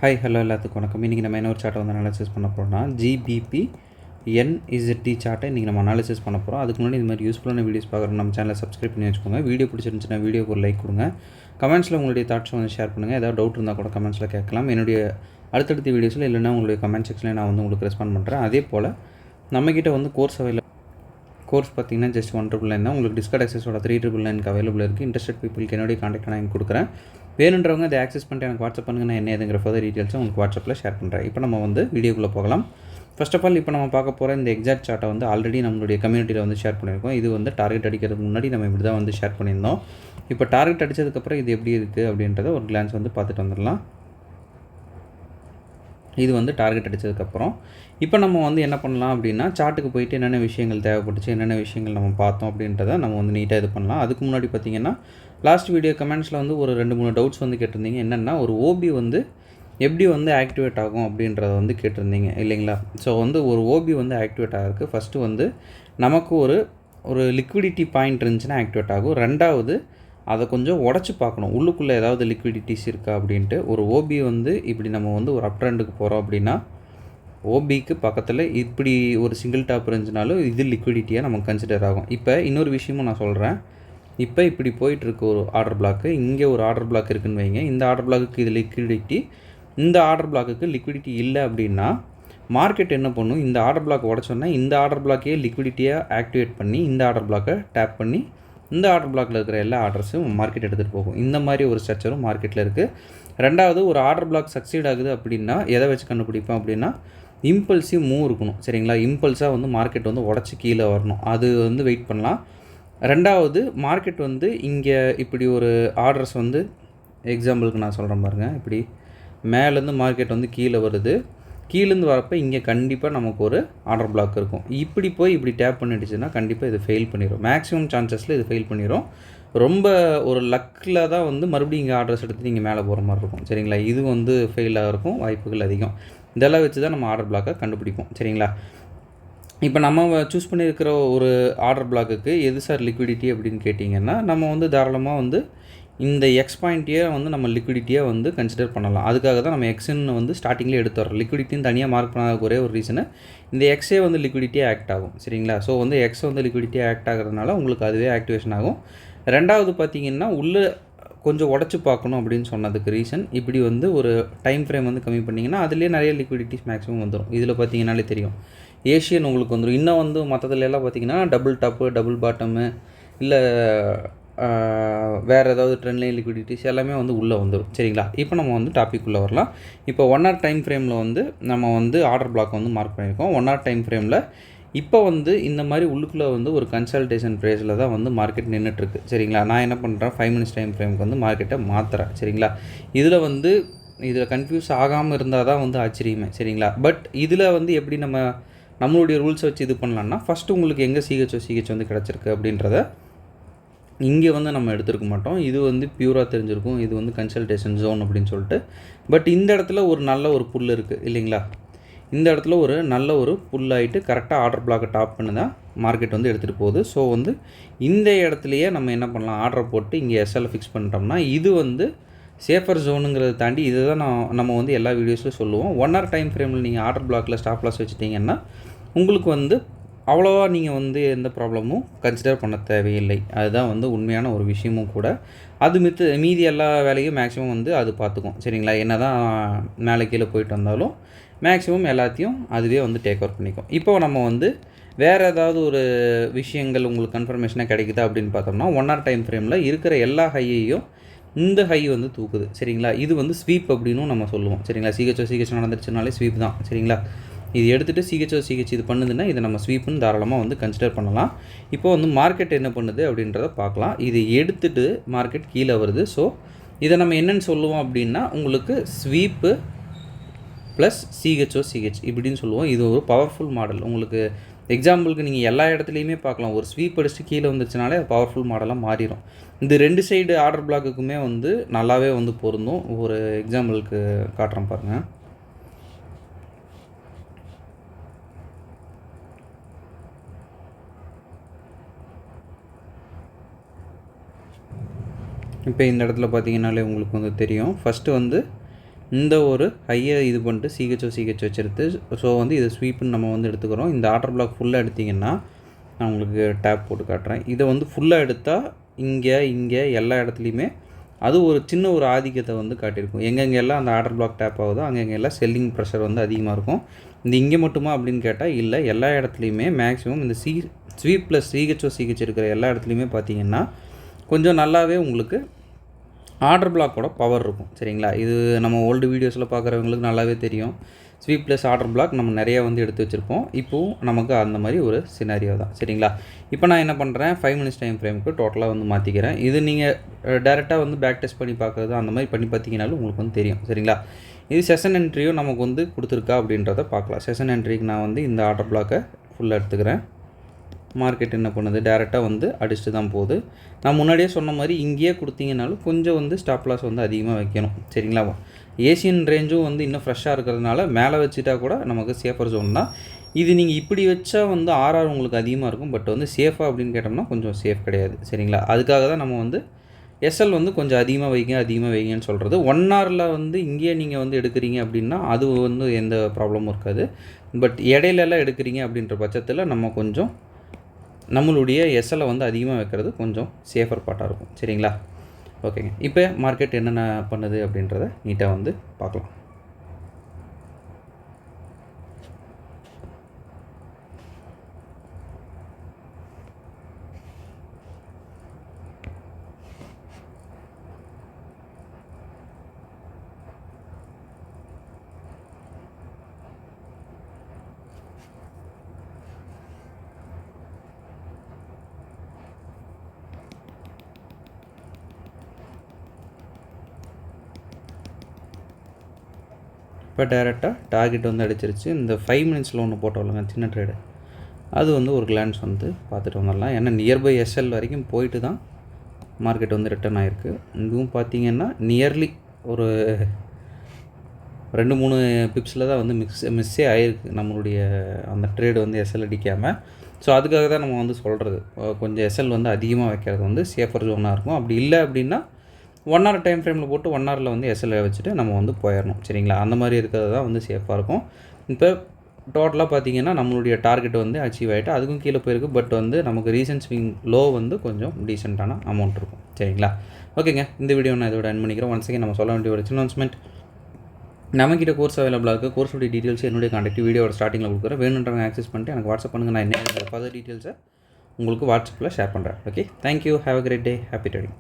Hi hello எல்லாத்துக்கும் வணக்கம். இன்றைக்கி நம்ம என்ன ஒரு சார்ட்டை வந்து அனாலிசிஸ் பண்ண போகிறோம்னா ஜிபிபி NZT சார்ட்டை இன்றைக்கி நம்ம அனாலிசிஸ் பண்ண போகிறோம். அதுக்கு முன்னாடி இது மாதிரி யூஸ்ஃபுல்லான வீடியோஸ் பார்க்குறோம் நம்ம சேனலை சப்ஸ்கிரைப் பண்ணி வச்சுக்கோங்க. வீடியோ பிடிச்சிருந்துச்சுன்னா வீடியோக்கு ஒரு லைக் கொடுங்க. கமெண்ட்ஸில் உங்களுடைய தாட்ஸை வந்து ஷேர் பண்ணுங்கள். ஏதாவது டவுட் இருந்தால் கூட கமெண்ட்ஸில் கேட்கலாம். என்னுடைய அடுத்தடுத்த வீடியோஸில் இல்லைன்னா உங்களுடைய கமெண்ட் செக்ஷனில் நான் வந்து உங்களுக்கு ரெஸ்பாண்ட் பண்ணுறேன். அதே போல் நம்மக்கிட்ட வந்து கோர்ஸ் பார்த்திங்கன்னா ஜஸ்ட் 1,999 தான். உங்களுக்கு டிஸ்கவுண்ட் ஆக்சஸோட 3,999 அவைலபிள் இருக்குது. இன்ட்ரெஸ்டட் பீப்புளுக்கு என்னுடைய கான்டாக்ட் நான் கொடுக்குறேன். வேணுன்றவங்க அதை ஆக்சஸ் பண்ணிட்டு எனக்கு வாட்ஸ்அப் பண்ணுங்கள். நான் என்ன ஏதுங்கிற ஃபர்தர் டீட்டெயில்ஸும் உங்களுக்கு வாட்ஸ்அப்பில் ஷேர் பண்ணுறேன். இப்போ நம்ம வந்து வீடியோக்குள்ளே போகலாம். ஃபர்ஸ்ட் ஆஃப் ஆல் இப்போ நம்ம பார்க்க போகிற இந்த எக்ஸாக்ட் சார்ட்டை வந்து ஆல்ரெடி நம்மளுடைய கம்யூனிட்டியில் வந்து ஷேர் பண்ணியிருக்கோம். இது வந்து டார்கெட் அடிக்கிறதுக்கு முன்னாடி நம்ம இப்படி தான் வந்து ஷேர் பண்ணியிருந்தோம். இப்போ டார்கெட் அடித்ததுக்கப்புறம் இது எப்படி இருக்குது அப்படின்றத ஒரு கிளான்ஸ் வந்து பார்த்துட்டு வந்துடலாம். இது வந்து டார்கெட் அடித்ததுக்கப்புறம் இப்போ நம்ம வந்து என்ன பண்ணலாம் அப்படின்னா சார்ட்டுக்கு போயிட்டு என்னென்ன விஷயங்கள் தேவைப்பட்டுச்சு, என்னென்ன விஷயங்கள் நம்ம பார்த்தோம் அப்படின்றத நம்ம வந்து நீட்டாக இது பண்ணலாம். அதுக்கு முன்னாடி பார்த்திங்கன்னா லாஸ்ட் வீடியோ கமெண்ட்ஸில் வந்து ஒரு 2-3 டவுட்ஸ் வந்து கேட்டிருந்தீங்க. என்னென்னா ஒரு ஓபி வந்து எப்படி வந்து ஆக்டிவேட் ஆகும் அப்படின்றத வந்து கேட்டிருந்தீங்க இல்லைங்களா? ஸோ வந்து ஒரு ஓபி வந்து ஆக்டிவேட் ஆகிறதுக்கு ஃபஸ்ட்டு வந்து நமக்கு ஒரு லிக்விடிட்டி பாயிண்ட் இருந்துச்சுன்னா ஆக்டிவேட் ஆகும். ரெண்டாவது அதை கொஞ்சம் உடச்சி பார்க்கணும், உள்ளுக்குள்ளே ஏதாவது லிக்விடிட்டிஸ் இருக்கா அப்படின்ட்டு. ஒரு ஓபி வந்து இப்படி நம்ம வந்து ஒரு அப் ட்ரெண்டுக்கு போகிறோம் அப்படின்னா ஓபிக்கு பக்கத்தில் இப்படி ஒரு சிங்கிள் டாப் இருந்துச்சுனாலும் இது லிக்விடிட்டியாக நமக்கு கன்சிடர் ஆகும். இப்போ இன்னொரு விஷயமும் நான் சொல்கிறேன். இப்போ இப்படி போயிட்டுருக்கு ஒரு ஆர்டர் பிளாக்கு, இங்கே ஒரு ஆர்டர் பிளாக் இருக்குதுன்னு வைங்க. இந்த ஆர்டர் பிளாக்குக்கு இது லிக்விடிட்டி, இந்த ஆர்டர் பிளாக்குக்கு லிக்விடிட்டி இல்லை அப்படின்னா மார்க்கெட் என்ன பண்ணும், இந்த ஆர்டர் பிளாக் உடச்சோன்னா இந்த ஆர்டர் பிளாக்கையே லிக்விடிட்டியாக ஆக்டிவேட் பண்ணி இந்த ஆர்டர் பிளாக்கை டேப் பண்ணி இந்த ஆர்டர் பிளாக்கில் இருக்கிற எல்லா ஆர்டர்ஸும் மார்க்கெட் எடுத்துகிட்டு போகும். இந்த மாதிரி ஒரு ஸ்ட்ரக்சரும் மார்க்கெட்டில் இருக்குது. ரெண்டாவது ஒரு ஆர்டர் பிளாக் சக்சீட் ஆகுது அப்படின்னா எதை வச்சு கண்டுபிடிப்போம் அப்படின்னா இம்பல்சிவ் மூவ் இருக்கணும் சரிங்களா? இம்பல்ஸாக வந்து மார்க்கெட் வந்து உடச்சி கீழே வரணும், அது வந்து வெயிட் பண்ணலாம். ரெண்டாவது மார்க்கெட் வந்து இங்கே இப்படி ஒரு ஆர்டர்ஸ் வந்து எக்ஸாம்பிளுக்கு நான் சொல்கிறேன் பாருங்கள். இப்படி மேலேருந்து மார்க்கெட் வந்து கீழே வருது, கீழேருந்து வரப்போ இங்கே கண்டிப்பாக நமக்கு ஒரு ஆர்டர் பிளாக் இருக்கும். இப்படி போய் இப்படி டேப் பண்ணிடுச்சுன்னா கண்டிப்பாக இது ஃபெயில் பண்ணிடும். மேக்ஸிமம் சான்சஸில் இது ஃபெயில் பண்ணிடும். ரொம்ப ஒரு லக்கில் தான் வந்து மறுபடியும் இங்கே ஆர்டர்ஸ் எடுத்து நீங்கள் மேலே போகிற மாதிரி இருக்கும் சரிங்களா? இது வந்து ஃபெயில் ஆகிறதுக்கும் வாய்ப்புகள் அதிகம். இதெல்லாம் வச்சு தான் நம்ம ஆர்டர் பிளாக்கை கண்டுபிடிப்போம் சரிங்களா? இப்போ நம்ம சூஸ் பண்ணியிருக்கிற ஒரு ஆர்டர் பிளாக்குக்கு எது சார் லிக்விடிட்டி அப்படின்னு கேட்டிங்கன்னா நம்ம வந்து தாராளமாக வந்து இந்த எக்ஸ் பாயிண்ட்டையே வந்து நம்ம லிக்விடிட்டியாக வந்து கன்சிடர் பண்ணலாம். அதுக்காக தான் நம்ம எக்ஸ்ன்னு வந்து ஸ்டார்டிங்லேயே எடுத்து வரோம். லிக்விடிட்டின்னு தனியாக மார்க் பண்ணாத ஒரே ஒரு ரீசனு இந்த எக்ஸே வந்து லிக்விடிட்டியாக ஆக்ட் ஆகும் சரிங்களா? ஸோ வந்து எக்ஸ் வந்து லிக்விடிட்டியாக ஆக்ட் ஆகிறதுனால உங்களுக்கு அதுவே ஆக்டிவேஷன் ஆகும். ரெண்டாவது பார்த்திங்கன்னா உள்ளே கொஞ்சம் உடச்சி பார்க்கணும் அப்படின்னு சொன்னதுக்கு ரீசன் இப்படி வந்து ஒரு டைம் ஃப்ரேம் வந்து கம்மி பண்ணிங்கன்னா அதுலேயே நிறைய லிக்விடிட்டிஸ் மேக்ஸிமம் வந்துடும். இதில் பார்த்தீங்கன்னாலே தெரியும் ஏஷியன் உங்களுக்கு வந்துடும். இன்னும் வந்து மற்றதுல எல்லாம் பார்த்திங்கன்னா டபுள் டாப்பு, டபுள் பாட்டமு, இல்லை வேறு ஏதாவது ட்ரெண்ட் லைன் லிக்விடிட்டிஸ் எல்லாமே வந்து உள்ளே வந்துடும் சரிங்களா? இப்போ நம்ம வந்து டாபிக் உள்ளே வரலாம். இப்போ 1 hour டைம் ஃப்ரேமில் வந்து நம்ம வந்து ஆர்டர் பிளாக் வந்து மார்க் பண்ணியிருக்கோம். 1 hour டைம் ஃப்ரேமில் இப்போ வந்து இந்த மாதிரி உள்ளுக்குள்ளே வந்து ஒரு கன்சல்டேஷன் ப்ரைஸில் தான் வந்து மார்க்கெட் நின்றுட்டுருக்கு சரிங்களா? நான் என்ன பண்ணுறேன், 5 minutes டைம் ஃப்ரேமுக்கு வந்து மார்க்கெட்டை மாற்றுறேன் சரிங்களா? இதில் கன்ஃபியூஸ் ஆகாமல் இருந்தால் தான் வந்து ஆச்சரியமே சரிங்களா? பட் இதில் வந்து எப்படி நம்மளுடைய ரூல்ஸை வச்சு இது பண்ணலான்னா ஃபஸ்ட்டு உங்களுக்கு எங்கே சிஹெச் வந்து கிடச்சிருக்கு அப்படின்றத இங்கே வந்து நம்ம எடுத்துருக்க மாட்டோம். இது வந்து பியூராக தெரிஞ்சிருக்கும், இது வந்து கன்சல்டேஷன் ஜோன் அப்படின்னு சொல்லிட்டு. பட் இந்த இடத்துல ஒரு நல்ல ஒரு புல் இருக்குது இல்லைங்களா? இந்த இடத்துல ஒரு நல்ல ஒரு புல் ஆகிட்டு கரெக்டாக ஆர்டர் பிளாக்கை டாப் பண்ணி தான் மார்க்கெட் வந்து எடுத்துகிட்டு போகுது. ஸோ வந்து இந்த இடத்துலையே நம்ம என்ன பண்ணலாம், ஆர்டரை போட்டு இங்கே எஸ்எல்லை ஃபிக்ஸ் பண்ணிட்டோம்னா இது வந்து சேஃபர் ஜோனுங்கிறத தாண்டி இதை தான் நம்ம வந்து எல்லா வீடியோஸ்லையும் சொல்லுவோம். 1 hour டைம் ஃப்ரேமில் நீங்கள் ஆர்டர் பிளாக்கில் ஸ்டாப் லாஸ் வச்சுட்டிங்கன்னா உங்களுக்கு வந்து அவ்வளோவா நீங்கள் வந்து எந்த ப்ராப்ளமும் கன்சிடர் பண்ண தேவையில்லை. அதுதான் வந்து உண்மையான ஒரு விஷயமும் கூட. அது மீதி எல்லா வேலையும் மேக்ஸிமம் வந்து அது பார்த்துக்கும் சரிங்களா? என்ன தான் மேலே கீழே போயிட்டு வந்தாலும் மேக்ஸிமம் எல்லாத்தையும் அதுவே வந்து டேக் ஓவர் பண்ணிக்கும். இப்போ நம்ம வந்து வேறு ஏதாவது ஒரு விஷயங்கள் உங்களுக்கு கன்ஃபர்மேஷனாக கிடைக்குதா அப்படின்னு பார்த்தோம்னா 1 hour டைம் ஃப்ரேமில் இருக்கிற எல்லா ஹையையும் இந்த ஹை வந்து தூக்குது சரிங்களா? இது வந்து ஸ்வீப் அப்படின்னும் நம்ம சொல்லுவோம் சரிங்களா? சிஹெச் நடந்துருச்சுனாலே ஸ்வீப் தான் சரிங்களா? இது எடுத்துகிட்டு சிஹெச் இது பண்ணுதுன்னா இதை நம்ம ஸ்வீப்புன்னு தாராளமாக வந்து கன்சிடர் பண்ணலாம். இப்போ வந்து மார்க்கெட் என்ன பண்ணுது அப்படின்றத பார்க்கலாம். இது எடுத்துகிட்டு மார்க்கெட் கீழே வருது. ஸோ இதை நம்ம என்னென்னு சொல்லுவோம் அப்படின்னா உங்களுக்கு ஸ்வீப்பு ப்ளஸ் சிஹெச் இப்படின்னு சொல்லுவோம். இது ஒரு பவர்ஃபுல் மாடல். உங்களுக்கு எக்ஸாம்பிளுக்கு நீங்கள் எல்லா இடத்துலையுமே பார்க்கலாம். ஒரு ஸ்வீப் அடிச்சுட்டு கீழே வந்துச்சுனாலே அது பவர்ஃபுல் மாடலாக மாறிடும். இந்த 2 சைடு ஆர்டர் பிளாக்குக்குமே வந்து நல்லாவே வந்து பொருந்தும். ஒரு எக்ஸாம்பிளுக்கு காட்டுறேன் பாருங்கள். இப்போ இந்த இடத்துல பார்த்தீங்கன்னாலே உங்களுக்கு வந்து தெரியும். ஃபஸ்ட்டு வந்து இந்த ஒரு ஹையை இது பண்ணிட்டு சிஹெச்ஓ வச்சுருது. ஸோ வந்து இது ஸ்வீப்புன்னு நம்ம வந்து எடுத்துக்கிறோம். இந்த ஆர்டர் பிளாக் ஃபுல்லாக எடுத்திங்கன்னா நான் உங்களுக்கு டேப் போட்டு காட்டுறேன். இதை வந்து ஃபுல்லாக எடுத்தால் இங்கே எல்லா இடத்துலையுமே அது ஒரு சின்ன ஒரு ஆதிக்கத்தை வந்து காட்டியிருக்கும். எங்கெங்கெல்லாம் அந்த ஆர்டர் பிளாக் டேப் ஆகுதோ அங்கெங்கெல்லாம் செல்லிங் ப்ரெஷர் வந்து அதிகமாக இருக்கும். இந்த இங்கே மட்டுமா அப்படின்னு கேட்டால் இல்லை, எல்லா இடத்துலையுமே மேக்ஸிமம் இந்த ஸ்வீப் ப்ளஸ் சிஹெச் இருக்கிற எல்லா இடத்துலையுமே பார்த்திங்கன்னா கொஞ்சம் நல்லாவே உங்களுக்கு ஆர்டர் பிளாக்கோட பவர் இருக்கும். சரிங்களா? இது நம்ம ஓல்டு வீடியோஸில் பார்க்குறவங்களுக்கு நல்லாவே தெரியும். ஸ்வீப் ப்ளஸ் ஆர்டர் பிளாக் நம்ம நிறையா வந்து எடுத்து வச்சுருப்போம். இப்போவும் நமக்கு அந்த மாதிரி ஒரு சினாரியோ தான். சரிங்களா? இப்போ நான் என்ன பண்ணுறேன், 5 மினிட்ஸ் டைம் ஃப்ரேமுக்கு டோட்டலாக வந்து மாற்றிக்கிறேன். இது நீங்கள் டேரெக்டாக வந்து பேக் டெஸ்ட் பண்ணி பார்க்குறது அந்த மாதிரி பண்ணி பார்த்தீங்கனாலும் உங்களுக்கு வந்து தெரியும். சரிங்களா? இது செஷன் என்ட்ரியும் நமக்கு வந்து கொடுத்துருக்கா அப்படின்றத பார்க்கலாம். செஷன் என்ட்ரிக்கு நான் வந்து இந்த ஆர்டர் பிளாக்கை ஃபுல்லாக எடுத்துக்கிறேன். மார்க்கெட் என்ன பண்ணுது, டேரெக்டாக வந்து அடிச்சுட்டு தான் போகுது. நான் முன்னாடியே சொன்ன மாதிரி இங்கேயே கொடுத்தீங்கனாலும் கொஞ்சம் வந்து ஸ்டாப் லாஸ் வந்து அதிகமாக வைக்கணும். சரிங்களா? ஏசியன் ரேஞ்சும் வந்து இன்னும் ஃப்ரெஷ்ஷாக இருக்கிறதுனால மேலே வச்சுட்டா கூட நமக்கு சேஃபர் ஜோன் தான். இது நீங்கள் இப்படி வச்சா வந்து ஆர்ஆர் உங்களுக்கு அதிகமாக இருக்கும். பட் வந்து சேஃபாக அப்படின்னு கேட்டோம்னா கொஞ்சம் சேஃப் கிடையாது. சரிங்களா? அதுக்காக தான் நம்ம வந்து எஸ்எல் வந்து கொஞ்சம் அதிகமாக வைங்கன்னு சொல்கிறது. 1 ஹவரில் வந்து இங்கேயே நீங்கள் வந்து எடுக்கிறீங்க அப்படின்னா அது வந்து எந்த ப்ராப்ளமும் இருக்காது. பட் இடையிலலாம் எடுக்கிறீங்க அப்படின்ற பட்சத்தில் நம்ம கொஞ்சம் நம்மளுடைய எஸ்எல்லை வந்து அதிகமாக வைக்கிறது கொஞ்சம் சேஃபர் பார்ட்டாக இருக்கும். சரிங்களா? ஓகேங்க. இப்போ மார்க்கெட் என்னென்ன பண்ணுது அப்படின்றத நீட்டாக வந்து பார்க்கலாம். இப்போ டேரெக்டாக டார்கெட் வந்து அடிச்சிருச்சு. இந்த 5 மினிட்ஸில் ஒன்று போட்டோம்லங்க சின்ன ட்ரேடு, அது வந்து ஒரு கிளான்ஸ் வந்து பார்த்துட்டு வந்துடலாம். ஏன்னா நியர்பை எஸ்எல் வரைக்கும் போயிட்டு தான் மார்க்கெட் வந்து ரிட்டர்ன் ஆகிருக்கு. இதுவும் பார்த்திங்கன்னா நியர்லி ஒரு 2-3 பிப்ஸில் தான் வந்து மிஸ்ஸே ஆகிருக்கு நம்மளுடைய அந்த ட்ரேடு வந்து எஸ்எல் அடிக்காமல். ஸோ அதுக்காக தான் நம்ம வந்து சொல்கிறது, கொஞ்சம் எஸ்எல் வந்து அதிகமாக வைக்கிறது வந்து சேஃபர் ஜோனாக இருக்கும். அப்படி இல்லை அப்படின்னா 1 ஹவர் டைம் ஃப்ரேமில் போட்டு 1 ஹவரில் வந்து எஸ்எல்ஐ வச்சுட்டு நம்ம வந்து போயிடணும். சரிங்களா? அந்த மாதிரி இருக்கிறது தான் வந்து சேஃபாக இருக்கும். இப்போ டோட்டலாக பார்த்திங்கன்னா நம்மளுடைய டார்கெட் வந்து அச்சீவ் ஆகிட்டு அதுக்கும் கீழே போயிருக்கு. பட் வந்து நமக்கு ரீசன்ட் ஸ்விங் லோ வந்து கொஞ்சம் டீசெண்டான அமௌண்ட் இருக்கும். சரிங்களா? ஓகேங்க. இந்த வீடியோ நான் இதோட எண்ட் பண்ணிக்கிறேன். ஒன்ஸ் அகேன் நம்ம சொல்ல வேண்டிய ஒரு சின்ன அனௌன்ஸ்மெண்ட், நம்மக்கிட்ட கோர்ஸ் அவைலபிளாக இருக்குது. கோர்ஸோடைய டீட்டெயில்ஸ் என்னுடைய கான்டாக்ட் வீடியோட ஸ்டார்டிங்கில் கொடுக்குறேன். வேணுன்றவங்க ஆக்சஸ் பண்ணிட்டு எனக்கு வாட்ஸ்அப் பண்ணுங்கள். நான் என்ன ஃபர்தர் டீட்டெயில்ஸை உங்களுக்கு வாட்ஸ்அப்பில் ஷேர் பண்ணுறேன். Okay, thank you. Have a great day. Happy trading.